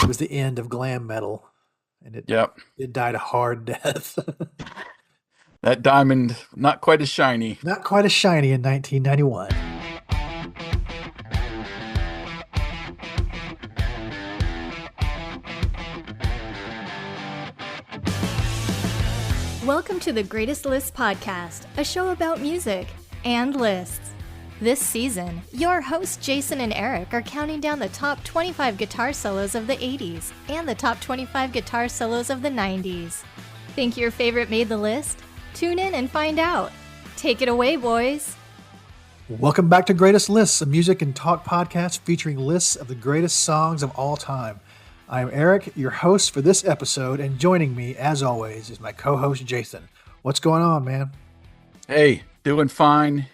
it was the end of glam metal, and Yep. it died a hard death. That diamond, not quite as shiny. Not quite as shiny in 1991. Welcome to the Greatest Lists podcast, a show about music and lists. This season, your hosts Jason and Eric are counting down the top 25 guitar solos of the 80s and the top 25 guitar solos of the 90s. Think your favorite made the list? Tune in and find out. Take it away, boys. Welcome back to Greatest Lists, a music and talk podcast featuring lists of the greatest songs of all time. I am Eric, your host for this episode, and joining me, as always, is my co-host Jason. What's going on, man? Hey, doing fine.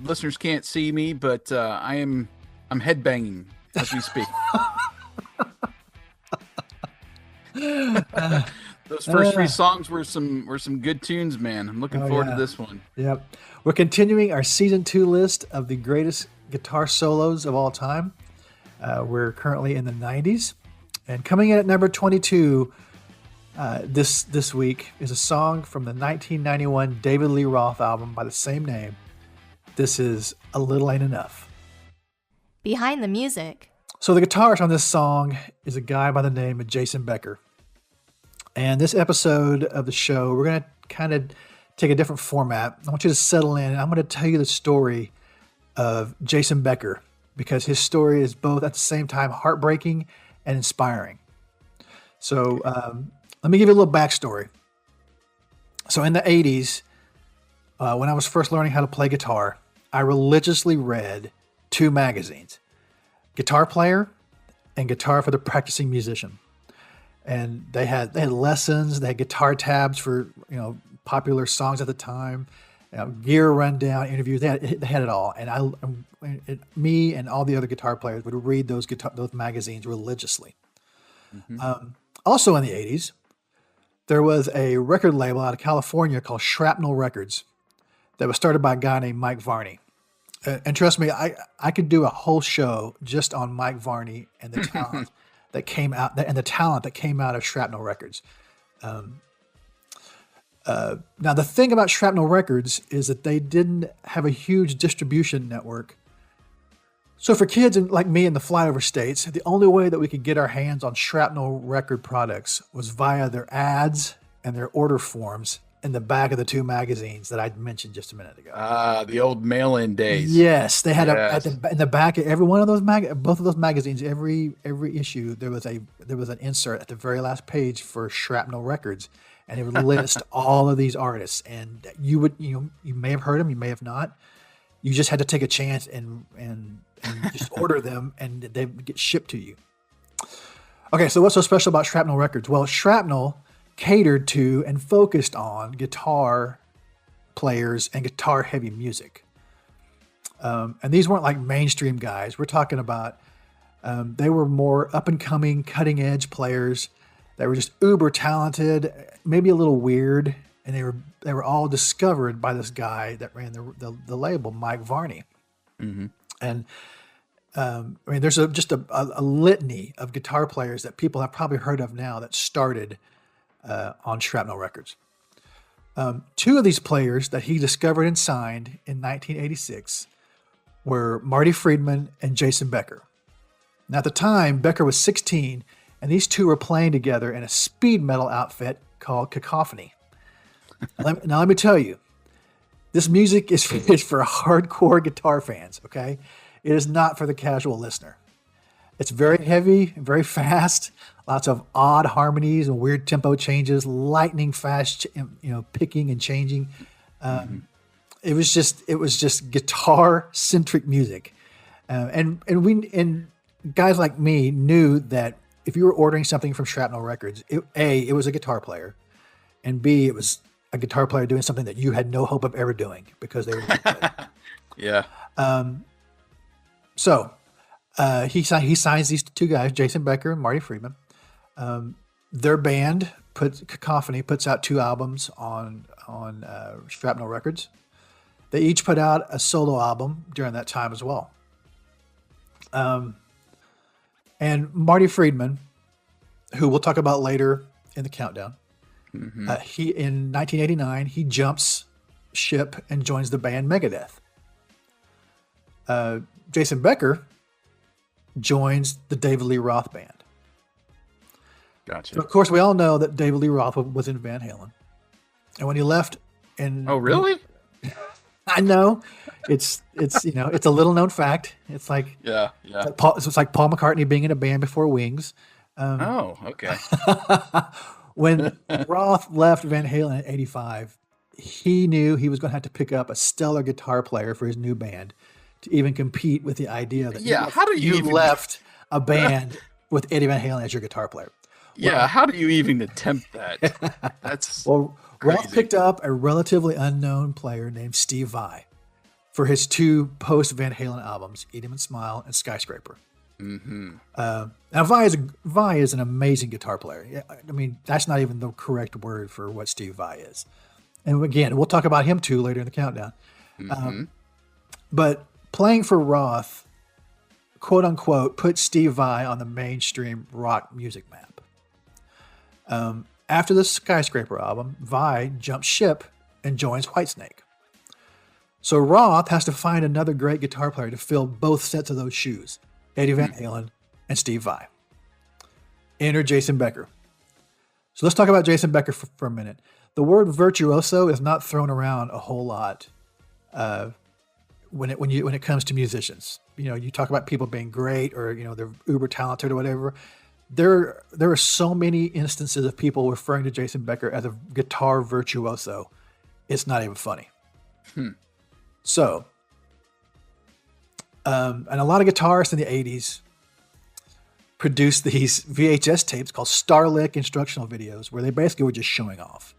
Listeners can't see me, but I'm headbanging as we speak. Those first three songs were some good tunes, man. I'm looking forward to this one. Yep. We're continuing our season 2 list of the greatest guitar solos of all time. We're currently in the 90s. And coming in at number 22 this week is a song from the 1991 David Lee Roth album by the same name. This is A Little Ain't Enough. Behind the music. So the guitarist on this song is a guy by the name of Jason Becker. And this episode of the show, we're going to kind of take a different format. I want you to settle in. I'm going to tell you the story of Jason Becker because his story is both at the same time heartbreaking and inspiring. So let me give you a little backstory. So in the 80s, when I was first learning how to play guitar, I religiously read 2 magazines, Guitar Player and Guitar for the Practicing Musician. And they had lessons, they had guitar tabs for popular songs at the time, gear rundown, interviews. They had it all. And me and all the other guitar players would read those magazines religiously. Mm-hmm. Also in the 80s, there was a record label out of California called Shrapnel Records that was started by a guy named Mike Varney. And trust me, I could do a whole show just on Mike Varney and the talent that came out of Shrapnel Records. Now, the thing about Shrapnel Records is that they didn't have a huge distribution network. So for kids like me in the flyover states, the only way that we could get our hands on Shrapnel record products was via their ads and their order forms in the back of the 2 magazines that I mentioned just a minute ago. The old mail-in days. Yes, they had in the back of every one of those both of those magazines, every issue there was an insert at the very last page for Shrapnel Records. And it would list all of these artists, and you may have heard them, you may have not. You just had to take a chance and just order them, and they would get shipped to you. Okay, so what's so special about Shrapnel Records? Well, Shrapnel catered to and focused on guitar players and guitar-heavy music. And these weren't like mainstream guys. We're talking about they were more up-and-coming, cutting-edge players. They were just uber talented, maybe a little weird, and they were all discovered by this guy that ran the label, Mike Varney. Mm-hmm. And there's just a litany of guitar players that people have probably heard of now that started on Shrapnel Records. 2 of these players that he discovered and signed in 1986 were Marty Friedman and Jason Becker. Now, at the time, Becker was 16. And these 2 were playing together in a speed metal outfit called Cacophony. Now, let me tell you, this music is for hardcore guitar fans, okay? It is not for the casual listener. It's very heavy, very fast, lots of odd harmonies and weird tempo changes, lightning fast, picking and changing. It was just guitar-centric music. And guys like me knew that if you were ordering something from Shrapnel Records, it was a guitar player, and B, it was a guitar player doing something that you had no hope of ever doing because they were really good. Yeah. So he signs these 2 guys, Jason Becker and Marty Friedman. Their band Cacophony puts out 2 albums on Shrapnel Records. They each put out a solo album during that time as well. And Marty Friedman who we'll talk about later in the countdown. He in 1989 he jumps ship and joins the band Megadeth. Jason Becker joins the David Lee Roth band. Gotcha. So of course, we all know that David Lee Roth was in Van Halen, and when he left, oh really? I know it's it's a little known fact. It's like it's like Paul McCartney being in a band before Wings. Oh, okay. When Roth left Van Halen in '85, he knew he was going to have to pick up a stellar guitar player for his new band to even compete with the idea that how do you even left a band with Eddie Van Halen as your guitar player? Yeah, how do you even attempt that? That's well, crazy. Roth picked up a relatively unknown player named Steve Vai for his two post Van Halen albums, Eat 'Em and Smile and Skyscraper. Now Vai is an amazing guitar player. I mean, that's not even the correct word for what Steve Vai is. And again, we'll talk about him too later in the countdown. But playing for Roth, quote unquote, put Steve Vai on the mainstream rock music map. After the Skyscraper album, Vai jumps ship and joins Whitesnake. So Roth has to find another great guitar player to fill both sets of those shoes, Eddie Van Halen and Steve Vai. Enter Jason Becker. So let's talk about Jason Becker for a minute. The word virtuoso is not thrown around a whole lot when it comes to musicians. You talk about people being great or they're uber talented or whatever. There are so many instances of people referring to Jason Becker as a guitar virtuoso. It's not even funny. So, and a lot of guitarists in the 80s produced these VHS tapes called Starlick instructional videos, where they basically were just showing off.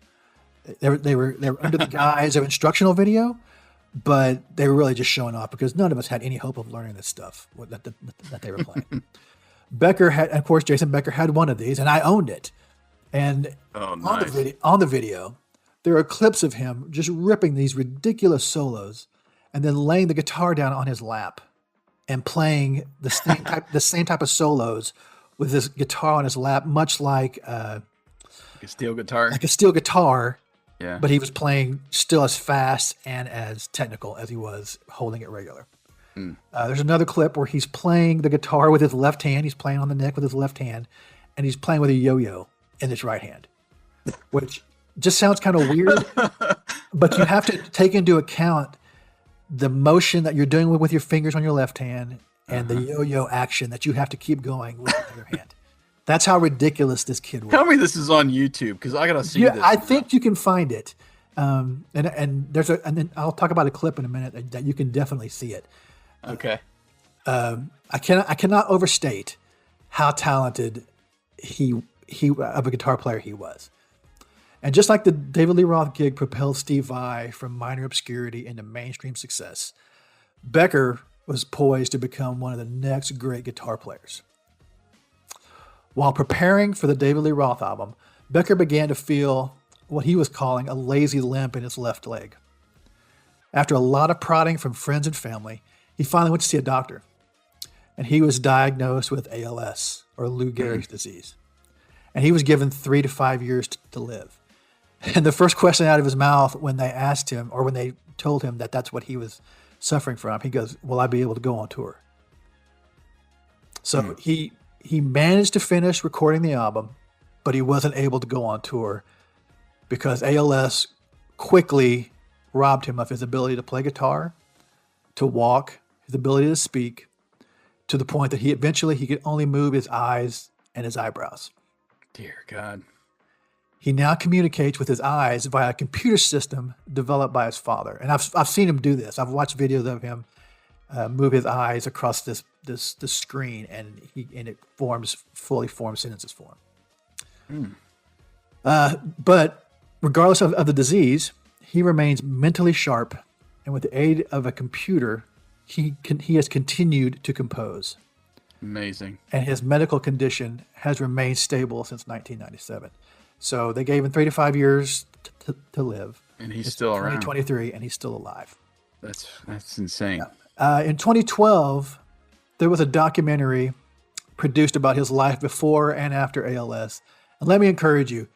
They were under the guise of instructional video, but they were really just showing off because none of us had any hope of learning this stuff that they were playing. Jason Becker had one of these, and I owned it. And on the video, there are clips of him just ripping these ridiculous solos, and then laying the guitar down on his lap and playing the same type of solos with this guitar on his lap, much like a steel guitar. Like a steel guitar. Yeah. But he was playing still as fast and as technical as he was holding it regular. There's another clip where he's playing the guitar with his left hand. He's playing on the neck with his left hand, and he's playing with a yo-yo in his right hand, which just sounds kind of weird. But you have to take into account the motion that you're doing with your fingers on your left hand and the yo-yo action that you have to keep going with the other hand. That's how ridiculous this kid was. Tell me this is on YouTube because I gotta see this. I think you can find it, and then I'll talk about a clip in a minute that you can definitely see it. Okay. I cannot overstate how talented he of a guitar player he was. And just like the David Lee Roth gig propelled Steve Vai from minor obscurity into mainstream success, Becker was poised to become one of the next great guitar players. While preparing for the David Lee Roth album, Becker began to feel what he was calling a lazy limp in his left leg. After a lot of prodding from friends and family, he finally went to see a doctor, and he was diagnosed with ALS, or Lou Gehrig's disease. And he was given 3 to 5 years to live. And the first question out of his mouth when they asked him, or when they told him that that's what he was suffering from, he goes, "Will I be able to go on tour?" So he managed to finish recording the album, but he wasn't able to go on tour because ALS quickly robbed him of his ability to play guitar, to walk, his ability to speak, to the point that he could only move his eyes and his eyebrows. Dear God. He now communicates with his eyes via a computer system developed by his father. And I've seen him do this. I've watched videos of him move his eyes across this screen, and it fully forms sentences for him. But regardless of the disease, he remains mentally sharp, and with the aid of a computer, he has continued to compose. Amazing. And his medical condition has remained stable since 1997. So they gave him 3 to 5 years to live. And he's still around. 2023, and he's still alive. That's insane. In 2012, there was a documentary produced about his life before and after ALS. And let me encourage you,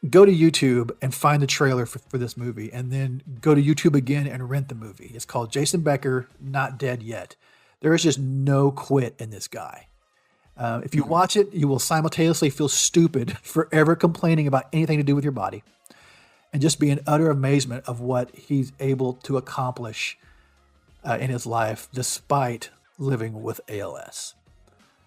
go to YouTube and find the trailer for this movie, and then go to YouTube again and rent the movie. It's called Jason Becker, Not Dead Yet. There is just no quit in this guy. If you watch it, you will simultaneously feel stupid for ever complaining about anything to do with your body, and just be in utter amazement of what he's able to accomplish in his life, despite living with ALS.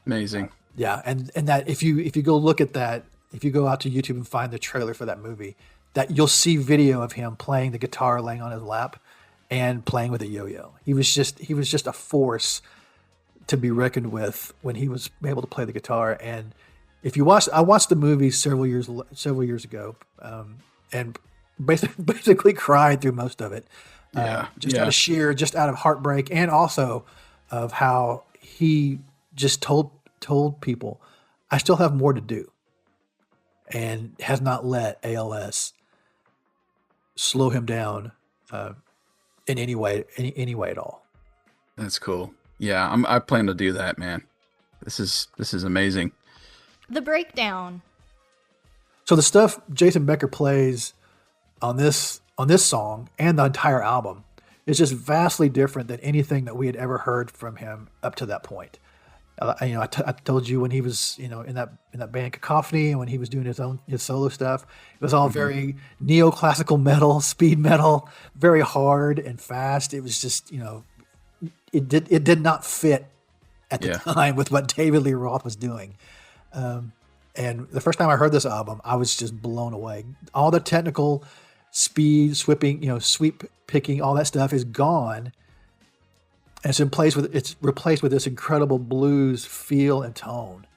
Amazing. Yeah, and that if you go look at that, if you go out to YouTube and find the trailer for that movie, that you'll see video of him playing the guitar, laying on his lap, and playing with a yo-yo. He was just a force to be reckoned with when he was able to play the guitar. And if you I watched the movie several years ago, and basically cried through most of it. Just out of heartbreak, and also of how he just told people, I still have more to do, and has not let ALS slow him down in any way at all. That's cool. Yeah, I plan to do that, man. This is amazing. The breakdown. So the stuff Jason Becker plays on this song and the entire album is just vastly different than anything that we had ever heard from him up to that point. I told you when he was, in that band Cacophony, and when he was doing his solo stuff, it was all very neoclassical metal, speed metal, very hard and fast. It was just, it did not fit at the time with what David Lee Roth was doing. And the first time I heard this album, I was just blown away. All the technical speed, sweep picking, all that stuff is gone. And it's replaced with this incredible blues feel and tone.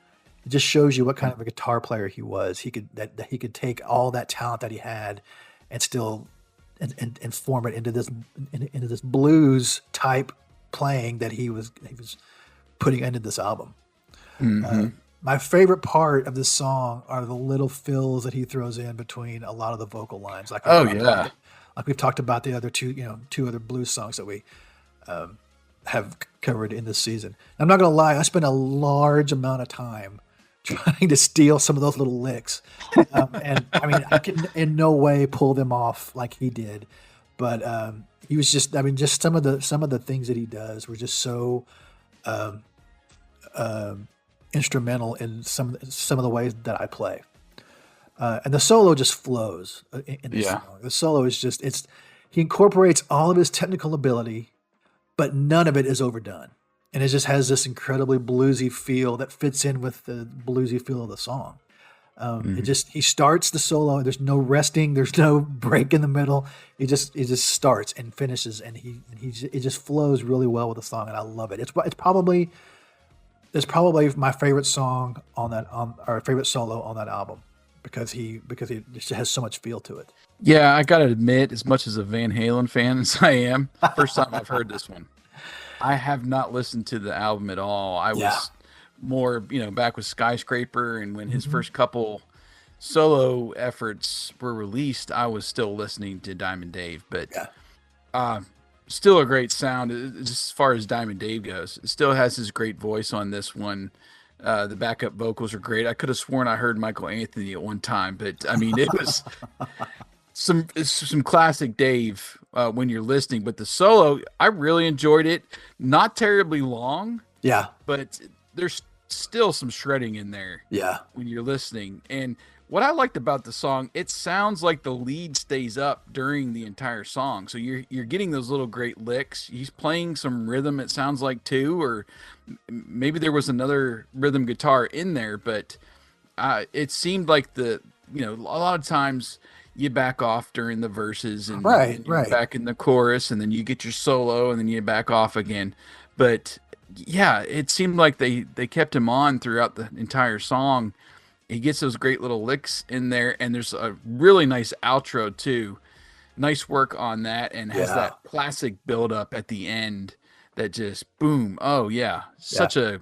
It just shows you what kind of a guitar player he was. He could take all that talent that he had and still and form it into this blues type playing that he was putting into this album. Mm-hmm. My favorite part of this song are the little fills that he throws in between a lot of the vocal lines. Like we've talked about the other two other blues songs that we have covered in this season. I'm not going to lie, I spent a large amount of time trying to steal some of those little licks. And I mean, I can in no way pull them off like he did, but he was just some of the things that he does were just so instrumental in some of the ways that I play. And the solo just flows in this song. The solo is he incorporates all of his technical ability, but none of it is overdone. And it just has this incredibly bluesy feel that fits in with the bluesy feel of the song. He starts the solo. There's no resting. There's no break in the middle. It just starts and finishes, and it just flows really well with the song, and I love it. It's probably my favorite song our favorite solo on that album because he just has so much feel to it. Yeah, I gotta admit, as much as a Van Halen fan as I am, first time I've heard this one. I have not listened to the album at all. I was more, back with Skyscraper, and when his first couple solo efforts were released, I was still listening to Diamond Dave. But still a great sound as far as Diamond Dave goes. It still has his great voice on this one. The backup vocals are great. I could have sworn I heard Michael Anthony at one time, but I mean, it was some classic Dave when you're listening. But the solo, I really enjoyed it. Not terribly long. Yeah. But there's still some shredding in there. Yeah. When you're listening. And what I liked about the song, it sounds like the lead stays up during the entire song. So you're getting those little great licks. He's playing some rhythm, it sounds like, too, or maybe there was another rhythm guitar in there, but it seemed like a lot of times you back off during the verses and, and you're back in the chorus, and then you get your solo, and then you back off again. But yeah, it seemed like they kept him on throughout the entire song. He gets those great little licks in there, and there's a really nice outro too. Nice work on that, and has that classic build up at the end that just boom. Oh yeah. Such a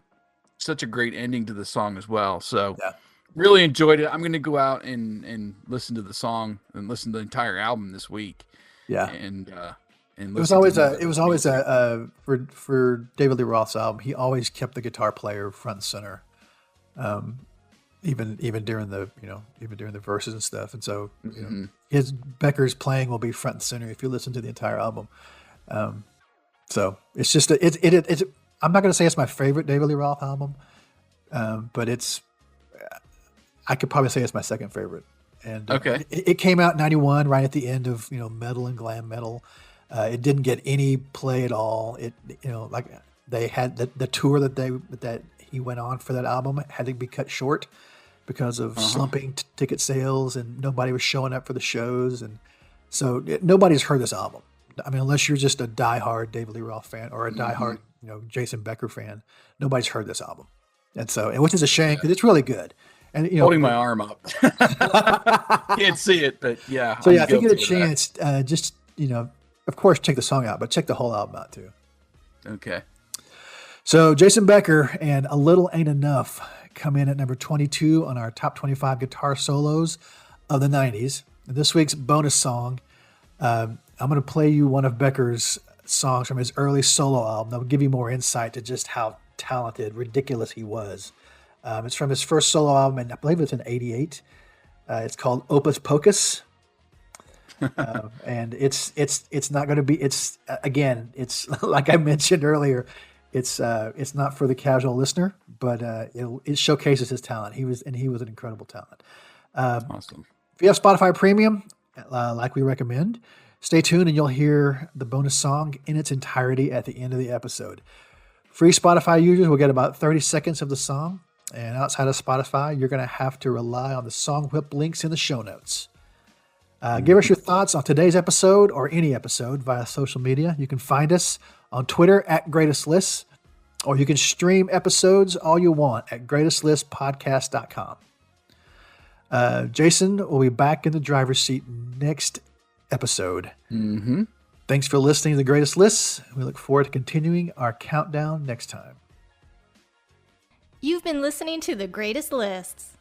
great ending to the song as well. So really enjoyed it. I'm going to go out and listen to the song and listen to the entire album this week. Yeah. And and It was listening always to music. for David Lee Roth's album. He always kept the guitar player front and center, even during the verses and stuff. And so his Becker's playing will be front and center if you listen to the entire album. So it's just it's. I'm not going to say it's my favorite David Lee Roth album, but I could probably say it's my second favorite. And it came out in '91, right at the end of metal and glam metal. It didn't get any play at all. It like they had the tour that he went on for that album had to be cut short because of slumping ticket sales, and nobody was showing up for the shows, and so nobody's heard this album. I mean, unless you're just a diehard David Lee Roth fan or a diehard Jason Becker fan, nobody's heard this album, and which is a shame because it's really good. And holding my arm up, can't see it, but yeah. So if you get a chance, just of course, check the song out, but check the whole album out too. Okay. So Jason Becker and A Little Ain't Enough come in at number 22 on our top 25 guitar solos of the 90s. And this week's bonus song, I'm going to play you one of Becker's songs from his early solo album that will give you more insight to just how talented, ridiculous he was. It's from his first solo album, and I believe it's in '88. It's called Opus Pocus. And it's not going to be. It's like I mentioned earlier. It's not for the casual listener, but it showcases his talent. He was an incredible talent. Awesome. If you have Spotify Premium, like we recommend, stay tuned and you'll hear the bonus song in its entirety at the end of the episode. Free Spotify users will get about 30 seconds of the song, and outside of Spotify, you're going to have to rely on the song whip links in the show notes. Give us your thoughts on today's episode or any episode via social media. You can find us on Twitter at Greatest Lists, or you can stream episodes all you want at greatestlistpodcast.com. Jason will be back in the driver's seat next episode. Mm-hmm. Thanks for listening to The Greatest Lists. We look forward to continuing our countdown next time. You've been listening to The Greatest Lists.